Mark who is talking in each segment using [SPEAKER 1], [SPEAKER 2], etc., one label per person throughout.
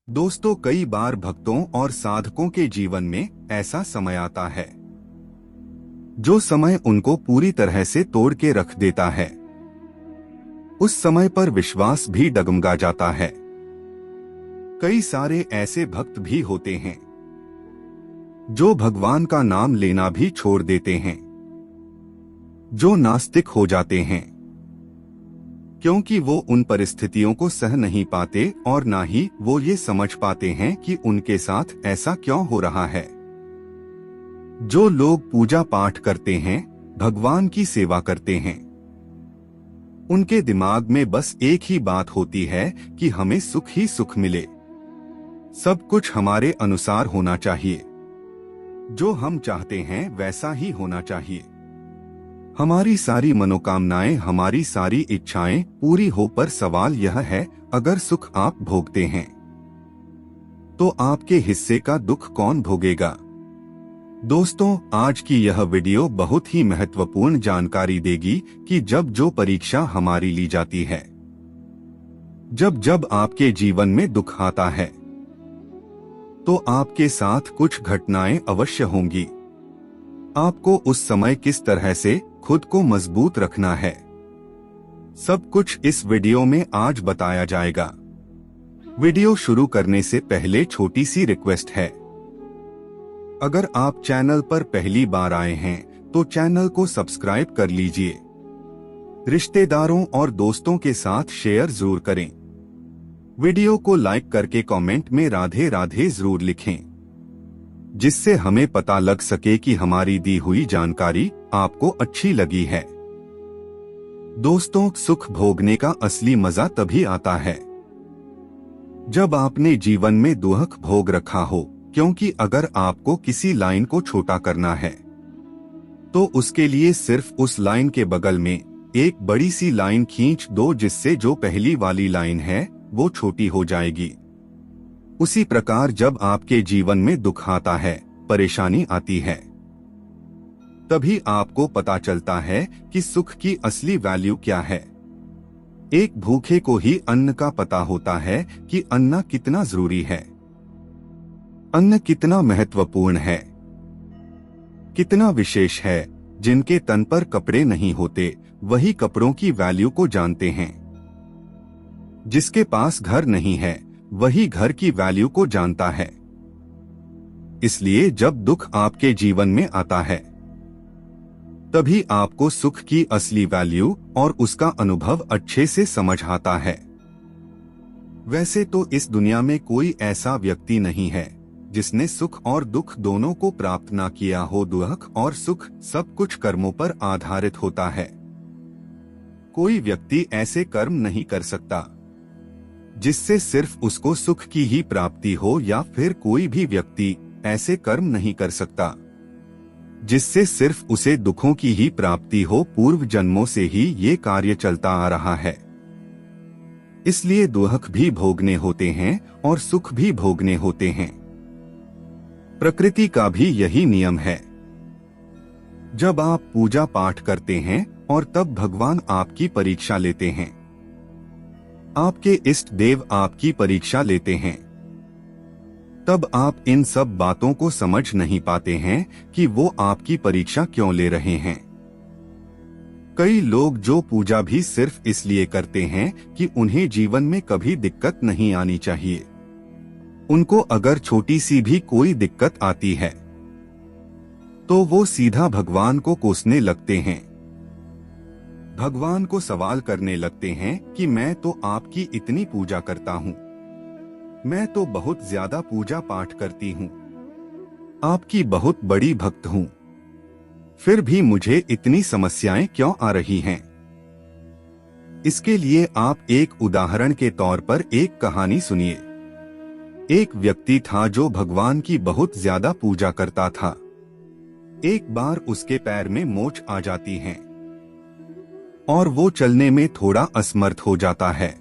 [SPEAKER 1] दोस्तों, कई बार भक्तों और साधकों के जीवन में ऐसा समय आता है जो समय उनको पूरी तरह से तोड़ के रख देता है। उस समय पर विश्वास भी डगमगा जाता है। कई सारे ऐसे भक्त भी होते हैं जो भगवान का नाम लेना भी छोड़ देते हैं, जो नास्तिक हो जाते हैं, क्योंकि वो उन परिस्थितियों को सह नहीं पाते और ना ही वो ये समझ पाते हैं कि उनके साथ ऐसा क्यों हो रहा है। जो लोग पूजा पाठ करते हैं, भगवान की सेवा करते हैं, उनके दिमाग में बस एक ही बात होती है कि हमें सुख ही सुख मिले, सब कुछ हमारे अनुसार होना चाहिए, जो हम चाहते हैं वैसा ही होना चाहिए। हमारी सारी मनोकामनाएं, हमारी सारी इच्छाएं पूरी हो, पर सवाल यह है, अगर सुख आप भोगते हैं तो आपके हिस्से का दुख कौन भोगेगा? दोस्तों, आज की यह वीडियो बहुत ही महत्वपूर्ण जानकारी देगी कि जब जो परीक्षा हमारी ली जाती है, जब जब आपके जीवन में दुख आता है, तो आपके साथ कुछ घटनाएं अवश्य होंगी। आपको उस समय किस तरह से खुद को मजबूत रखना है, सब कुछ इस वीडियो में आज बताया जाएगा। वीडियो शुरू करने से पहले छोटी सी रिक्वेस्ट है, अगर आप चैनल पर पहली बार आए हैं तो चैनल को सब्सक्राइब कर लीजिए। रिश्तेदारों और दोस्तों के साथ शेयर जरूर करें। वीडियो को लाइक करके कमेंट में राधे राधे जरूर लिखें, जिससे हमें पता लग सके कि हमारी दी हुई जानकारी आपको अच्छी लगी है। दोस्तों, सुख भोगने का असली मजा तभी आता है जब आपने जीवन में दुख भोग रखा हो, क्योंकि अगर आपको किसी लाइन को छोटा करना है तो उसके लिए सिर्फ उस लाइन के बगल में एक बड़ी सी लाइन खींच दो, जिससे जो पहली वाली लाइन है वो छोटी हो जाएगी। उसी प्रकार जब आपके जीवन में दुख आता है, परेशानी आती है, तभी आपको पता चलता है कि सुख की असली वैल्यू क्या है। एक भूखे को ही अन्न का पता होता है कि अन्न कितना जरूरी है, अन्न कितना महत्वपूर्ण है, कितना विशेष है। जिनके तन पर कपड़े नहीं होते, वही कपड़ों की वैल्यू को जानते हैं। जिसके पास घर नहीं है, वही घर की वैल्यू को जानता है। इसलिए जब दुख आपके जीवन में आता है, तभी आपको सुख की असली वैल्यू और उसका अनुभव अच्छे से समझ आता है। वैसे तो इस दुनिया में कोई ऐसा व्यक्ति नहीं है जिसने सुख और दुख दोनों को प्राप्त ना किया हो। दुख और सुख सब कुछ कर्मों पर आधारित होता है। कोई व्यक्ति ऐसे कर्म नहीं कर सकता जिससे सिर्फ उसको सुख की ही प्राप्ति हो, या फिर कोई भी व्यक्ति ऐसे कर्म नहीं कर सकता जिससे सिर्फ उसे दुखों की ही प्राप्ति हो। पूर्व जन्मों से ही ये कार्य चलता आ रहा है। इसलिए दुख भी भोगने होते हैं और सुख भी भोगने होते हैं। प्रकृति का भी यही नियम है। जब आप पूजा पाठ करते हैं और तब भगवान आपकी परीक्षा लेते हैं, आपके इष्ट देव आपकी परीक्षा लेते हैं, तब आप इन सब बातों को समझ नहीं पाते हैं कि वो आपकी परीक्षा क्यों ले रहे हैं। कई लोग जो पूजा भी सिर्फ इसलिए करते हैं कि उन्हें जीवन में कभी दिक्कत नहीं आनी चाहिए, उनको अगर छोटी सी भी कोई दिक्कत आती है तो वो सीधा भगवान को कोसने लगते हैं। भगवान को सवाल करने लगते हैं कि मैं तो आपकी इतनी पूजा करता हूँ, मैं तो बहुत ज्यादा पूजा पाठ करती हूँ, आपकी बहुत बड़ी भक्त हूँ, फिर भी मुझे इतनी समस्याएं क्यों आ रही हैं? इसके लिए आप एक उदाहरण के तौर पर एक कहानी सुनिए। एक व्यक्ति था जो भगवान की बहुत ज्यादा पूजा करता था। एक बार उसके पैर में मोच आ जाती है और वो चलने में थोड़ा असमर्थ हो जाता है।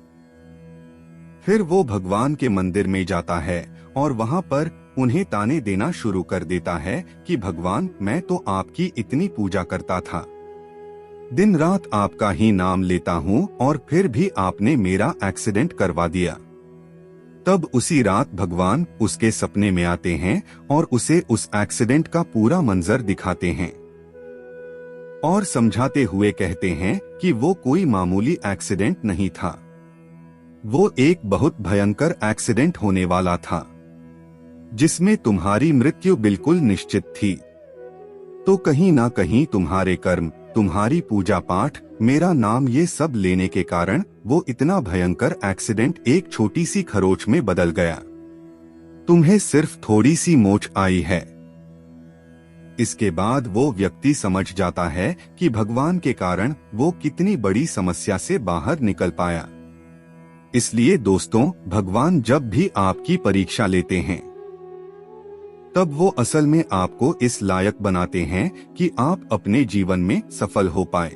[SPEAKER 1] फिर वो भगवान के मंदिर में जाता है और वहां पर उन्हें ताने देना शुरू कर देता है कि भगवान, मैं तो आपकी इतनी पूजा करता था, दिन रात आपका ही नाम लेता हूँ, और फिर भी आपने मेरा एक्सीडेंट करवा दिया। तब उसी रात भगवान उसके सपने में आते हैं और उसे उस एक्सीडेंट का पूरा मंजर दिखाते हैं और समझाते हुए कहते हैं कि वो कोई मामूली एक्सीडेंट नहीं था, वो एक बहुत भयंकर एक्सीडेंट होने वाला था जिसमें तुम्हारी मृत्यु बिल्कुल निश्चित थी। तो कहीं ना कहीं तुम्हारे कर्म, तुम्हारी पूजा पाठ, मेरा नाम, ये सब लेने के कारण वो इतना भयंकर एक्सीडेंट एक छोटी सी खरोंच में बदल गया। तुम्हें सिर्फ थोड़ी सी मोच आई है। इसके बाद वो व्यक्ति समझ जाता है कि भगवान के कारण वो कितनी बड़ी समस्या से बाहर निकल पाया। इसलिए दोस्तों, भगवान जब भी आपकी परीक्षा लेते हैं तब वो असल में आपको इस लायक बनाते हैं कि आप अपने जीवन में सफल हो पाए।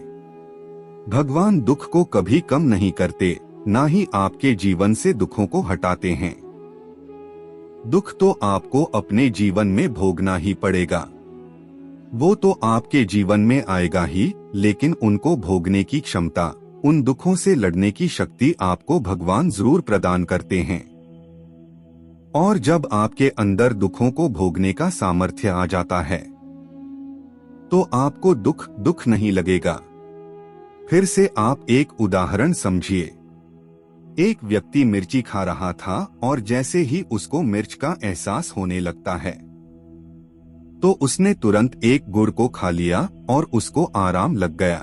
[SPEAKER 1] भगवान दुख को कभी कम नहीं करते, ना ही आपके जीवन से दुखों को हटाते हैं। दुख तो आपको अपने जीवन में भोगना ही पड़ेगा, वो तो आपके जीवन में आएगा ही, लेकिन उनको भोगने की क्षमता, उन दुखों से लड़ने की शक्ति आपको भगवान जरूर प्रदान करते हैं। और जब आपके अंदर दुखों को भोगने का सामर्थ्य आ जाता है तो आपको दुख नहीं लगेगा। फिर से आप एक उदाहरण समझिए। एक व्यक्ति मिर्ची खा रहा था और जैसे ही उसको मिर्च का एहसास होने लगता है तो उसने तुरंत एक गुड़ को खा लिया और उसको आराम लग गया।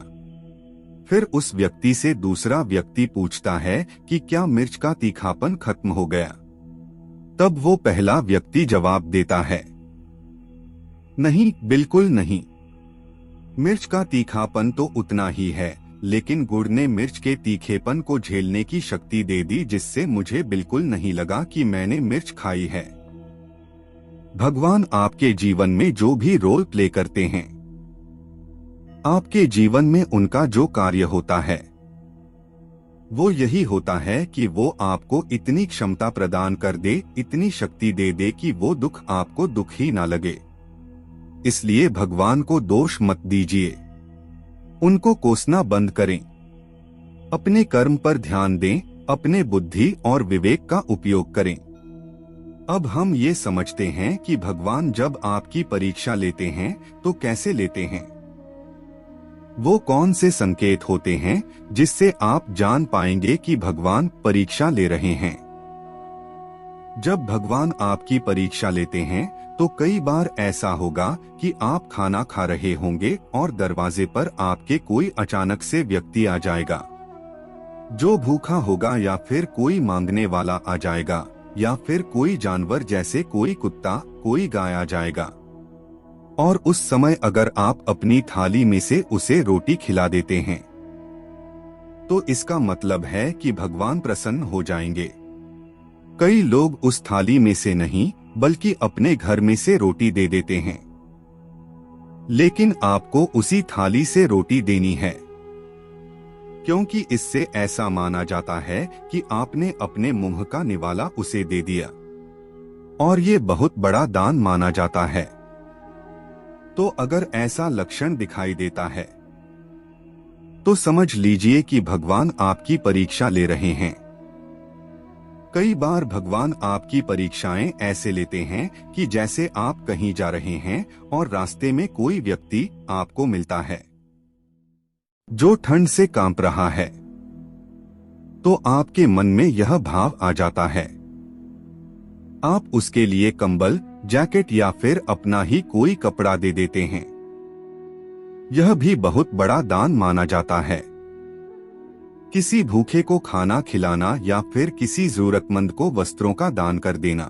[SPEAKER 1] फिर उस व्यक्ति से दूसरा व्यक्ति पूछता है कि क्या मिर्च का तीखापन खत्म हो गया? तब वो पहला व्यक्ति जवाब देता है, नहीं, बिल्कुल नहीं। मिर्च का तीखापन तो उतना ही है, लेकिन गुड़ ने मिर्च के तीखेपन को झेलने की शक्ति दे दी, जिससे मुझे बिल्कुल नहीं लगा कि मैंने मिर्च खाई है। भगवान आपके जीवन में जो भी रोल प्ले करते हैं, आपके जीवन में उनका जो कार्य होता है वो यही होता है कि वो आपको इतनी क्षमता प्रदान कर दे, इतनी शक्ति दे दे कि वो दुख आपको दुख ही ना लगे। इसलिए भगवान को दोष मत दीजिए, उनको कोसना बंद करें, अपने कर्म पर ध्यान दें, अपने बुद्धि और विवेक का उपयोग करें। अब हम ये समझते हैं कि भगवान जब आपकी परीक्षा लेते हैं तो कैसे लेते हैं, वो कौन से संकेत होते हैं जिससे आप जान पाएंगे कि भगवान परीक्षा ले रहे हैं। जब भगवान आपकी परीक्षा लेते हैं तो कई बार ऐसा होगा कि आप खाना खा रहे होंगे और दरवाजे पर आपके कोई अचानक से व्यक्ति आ जाएगा जो भूखा होगा, या फिर कोई मांगने वाला आ जाएगा, या फिर कोई जानवर जैसे कोई कुत्ता, कोई गाय आ जाएगा। और उस समय अगर आप अपनी थाली में से उसे रोटी खिला देते हैं तो इसका मतलब है कि भगवान प्रसन्न हो जाएंगे। कई लोग उस थाली में से नहीं बल्कि अपने घर में से रोटी दे देते हैं, लेकिन आपको उसी थाली से रोटी देनी है, क्योंकि इससे ऐसा माना जाता है कि आपने अपने मुंह का निवाला उसे दे दिया, और ये बहुत बड़ा दान माना जाता है। तो अगर ऐसा लक्षण दिखाई देता है तो समझ लीजिए कि भगवान आपकी परीक्षा ले रहे हैं। कई बार भगवान आपकी परीक्षाएं ऐसे लेते हैं कि जैसे आप कहीं जा रहे हैं और रास्ते में कोई व्यक्ति आपको मिलता है जो ठंड से कांप रहा है, तो आपके मन में यह भाव आ जाता है, आप उसके लिए कंबल, जैकेट या फिर अपना ही कोई कपड़ा दे देते हैं। यह भी बहुत बड़ा दान माना जाता है। किसी भूखे को खाना खिलाना या फिर किसी जरूरतमंद को वस्त्रों का दान कर देना।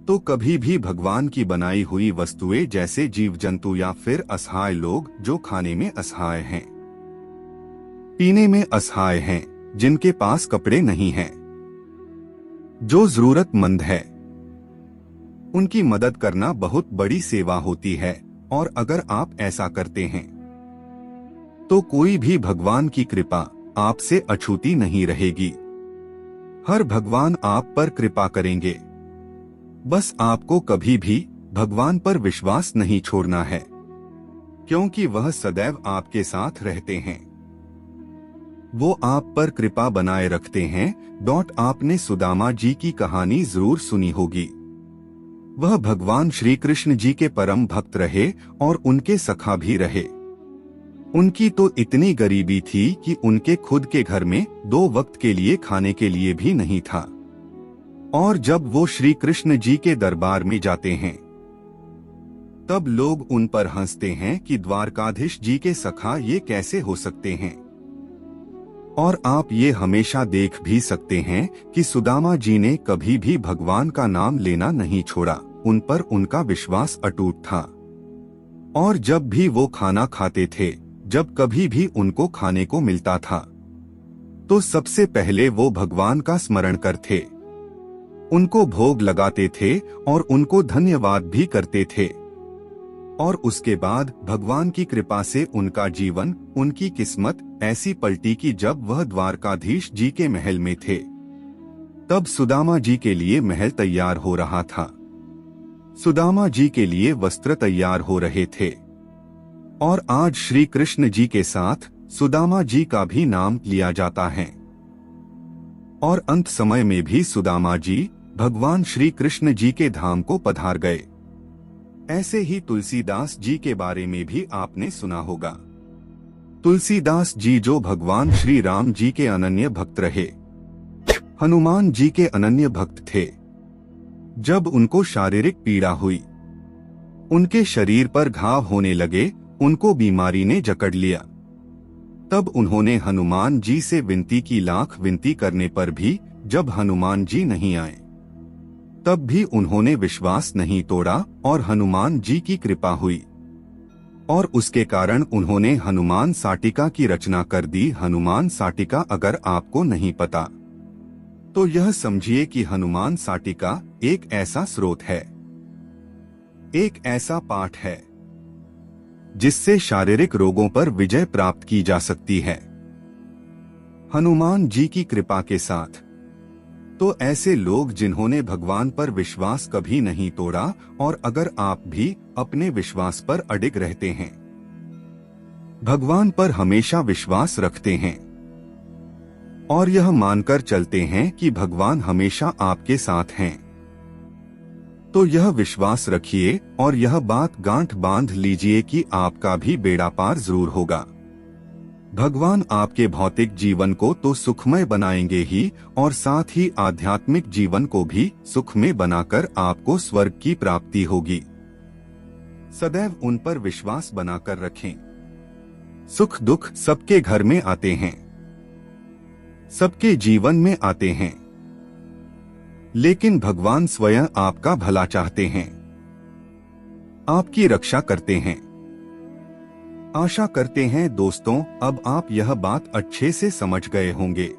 [SPEAKER 1] तो कभी भी भगवान की बनाई हुई वस्तुएं जैसे जीव जंतु या फिर असहाय लोग जो खाने में असहाय हैं, पीने में असहाय हैं, जिनके पास कपड़े नहीं हैं, जो जरूरतमंद है, उनकी मदद करना बहुत बड़ी सेवा होती है। और अगर आप ऐसा करते हैं तो कोई भी भगवान की कृपा आपसे अछूती नहीं रहेगी। हर भगवान आप पर कृपा करेंगे। बस आपको कभी भी भगवान पर विश्वास नहीं छोड़ना है, क्योंकि वह सदैव आपके साथ रहते हैं। वो आप पर कृपा बनाए रखते हैं। आपने सुदामा जी की कहानी जरूर सुनी होगी। वह भगवान श्री कृष्ण जी के परम भक्त रहे और उनके सखा भी रहे। उनकी तो इतनी गरीबी थी कि उनके खुद के घर में 2 वक्त के लिए खाने के लिए भी नहीं था। और जब वो श्री कृष्ण जी के दरबार में जाते हैं तब लोग उन पर हंसते हैं कि द्वारकाधीश जी के सखा ये कैसे हो सकते हैं। और आप ये हमेशा देख भी सकते हैं कि सुदामा जी ने कभी भी भगवान का नाम लेना नहीं छोड़ा। उन पर उनका विश्वास अटूट था। और जब भी वो खाना खाते थे, जब कभी भी उनको खाने को मिलता था, तो सबसे पहले वो भगवान का स्मरण करते, उनको भोग लगाते थे और उनको धन्यवाद भी करते थे। और उसके बाद भगवान की कृपा से उनका जीवन, उनकी किस्मत ऐसी पलटी कि जब वह द्वारकाधीश जी के महल में थे तब सुदामा जी के लिए महल तैयार हो रहा था। सुदामा जी के लिए वस्त्र तैयार हो रहे थे। और आज श्री कृष्ण जी के साथ सुदामा जी का भी नाम लिया जाता है। और अंत समय में भी सुदामा जी भगवान श्री कृष्ण जी के धाम को पधार गए। ऐसे ही तुलसीदास जी के बारे में भी आपने सुना होगा। तुलसीदास जी जो भगवान श्री राम जी के अनन्य भक्त रहे, हनुमान जी के अनन्य भक्त थे। जब उनको शारीरिक पीड़ा हुई, उनके शरीर पर घाव होने लगे, उनको बीमारी ने जकड़ लिया, तब उन्होंने हनुमान जी से विनती की। लाख विनती करने पर भी जब हनुमान जी नहीं आए, तब भी उन्होंने विश्वास नहीं तोड़ा और हनुमान जी की कृपा हुई। और उसके कारण उन्होंने हनुमान साटिका की रचना कर दी। हनुमान साटिका अगर आपको नहीं पता तो यह समझिए कि हनुमान साटिका एक ऐसा स्रोत है, एक ऐसा पाठ है जिससे शारीरिक रोगों पर विजय प्राप्त की जा सकती है हनुमान जी की कृपा के साथ। तो ऐसे लोग जिन्होंने भगवान पर विश्वास कभी नहीं तोड़ा, और अगर आप भी अपने विश्वास पर अडिग रहते हैं, भगवान पर हमेशा विश्वास रखते हैं और यह मानकर चलते हैं कि भगवान हमेशा आपके साथ हैं, तो यह विश्वास रखिए और यह बात गांठ बांध लीजिए कि आपका भी बेड़ा पार जरूर होगा। भगवान आपके भौतिक जीवन को तो सुखमय बनाएंगे ही, और साथ ही आध्यात्मिक जीवन को भी सुखमय बनाकर आपको स्वर्ग की प्राप्ति होगी। सदैव उन पर विश्वास बनाकर रखें। सुख दुख सबके घर में आते हैं, सबके जीवन में आते हैं, लेकिन भगवान स्वयं आपका भला चाहते हैं, आपकी रक्षा करते हैं। आशा करते हैं दोस्तों अब आप यह बात अच्छे से समझ गए होंगे।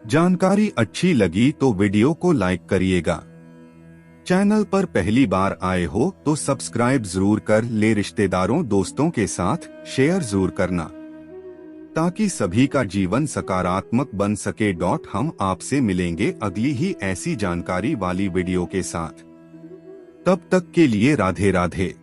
[SPEAKER 1] जानकारी अच्छी लगी तो वीडियो को लाइक करिएगा। चैनल पर पहली बार आए हो तो सब्सक्राइब जरूर कर ले। रिश्तेदारों दोस्तों के साथ शेयर जरूर करना ताकि सभी का जीवन सकारात्मक बन सके। हम आपसे मिलेंगे अगली ही ऐसी जानकारी वाली वीडियो के साथ। तब तक के लिए राधे राधे।